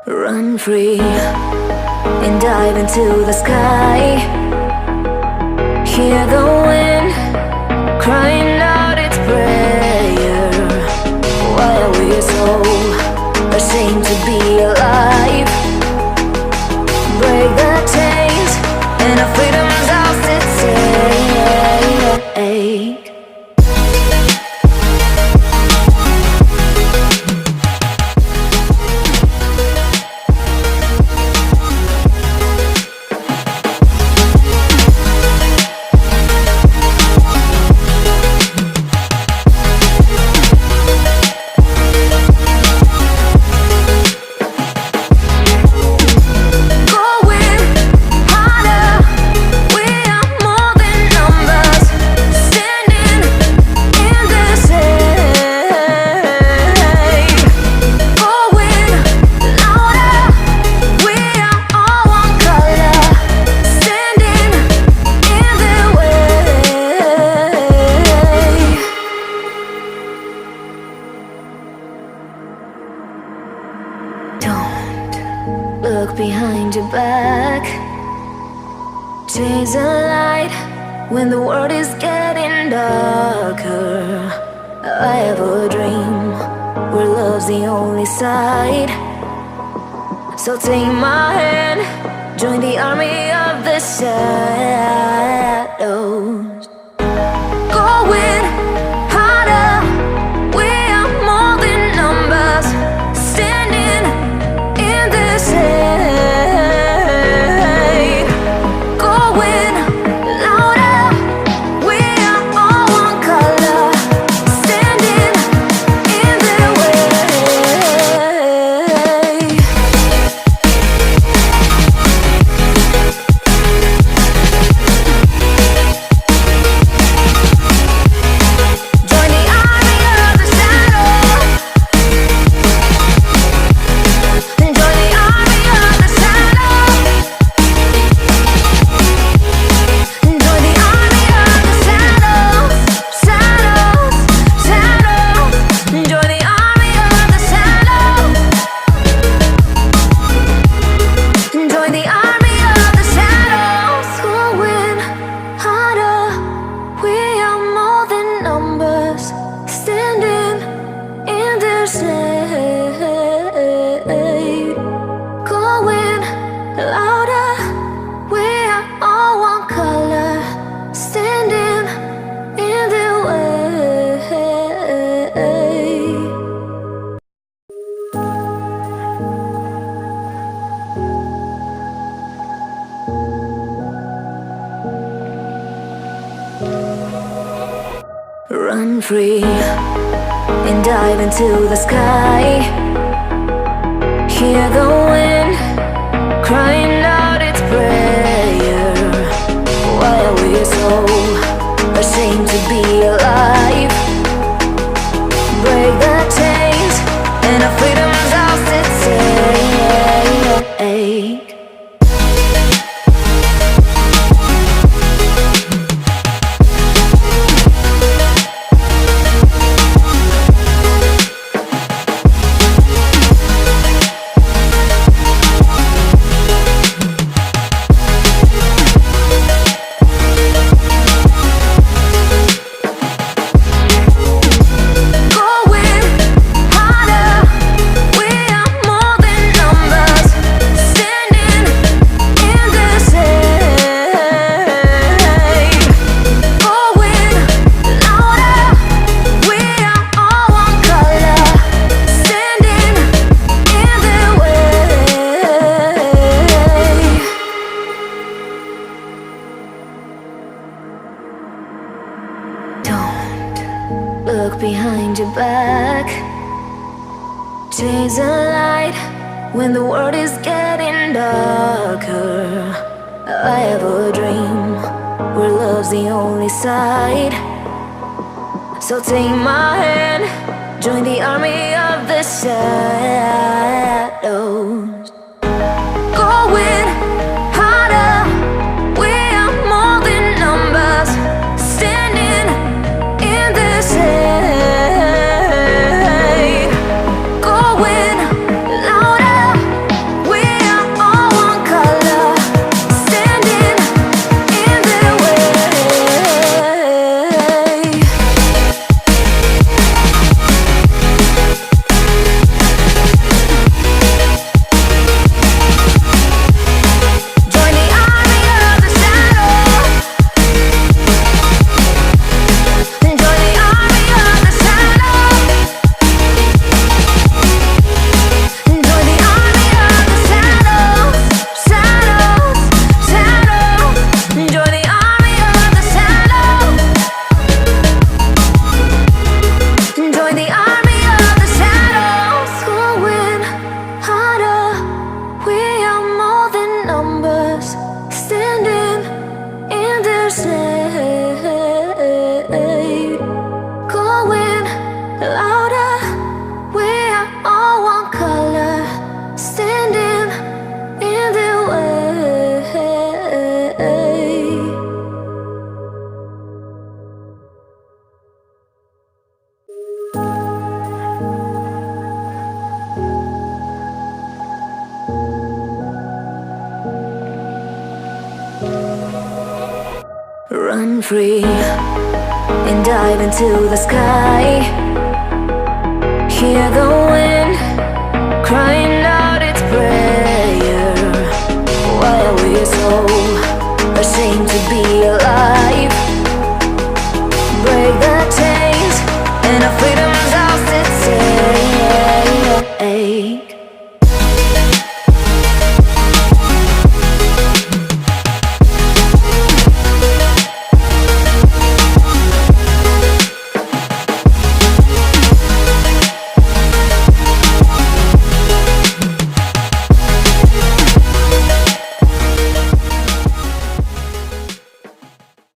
Run free and dive into the sky. Hear the wind crying out its prayer. Why are we so ashamed to be alive? Break the chains and our freedom's ours to take. Look behind your back. Chase a light when the world is getting darker. I have a dream where love's the only side. So take my hand, join the army of the shadows. Going harder, we are more than numbers. Standing in this hate. Going louder, we are all one color. Standing in their way. Join the army of the shadow. Join the army of the shadow. Join the army of the shadows, shadows, shadows. Join the army of the shadows. Join the army of the shadows. Going harder, we are more than numbers. Standing in their shade. Going louder, we are all one color. Standing in their way. Run free and dive into the sky. Hear the wind crying out its prayer. Why are we so ashamed to be alive? Break the chains and our freedom's ours to take. Going harder, we are more than numbers. Standing in this hate. Going louder, we are all one color. Standing in their way. Don't look behind your back. Chase a light when the world is getting darker. I have a dream where love's the only side. So take my hand, join the army of the the shadows. Going harder, we are more than numbers, standing in the shade. Going louder, we are all one color, standing in the way. Join the army of the shadow. Join the army of the shadow. Join the army of the shadows, shadows, shadows. Join the army of the shadows. Join the army of the shadows. Going harder, we are more than numbers, standing in the shade. Going louder, we are all one color, standing in the way. Run free and dive into the sky. Hear the wind crying out its prayer. Why are we so ashamed to be alive?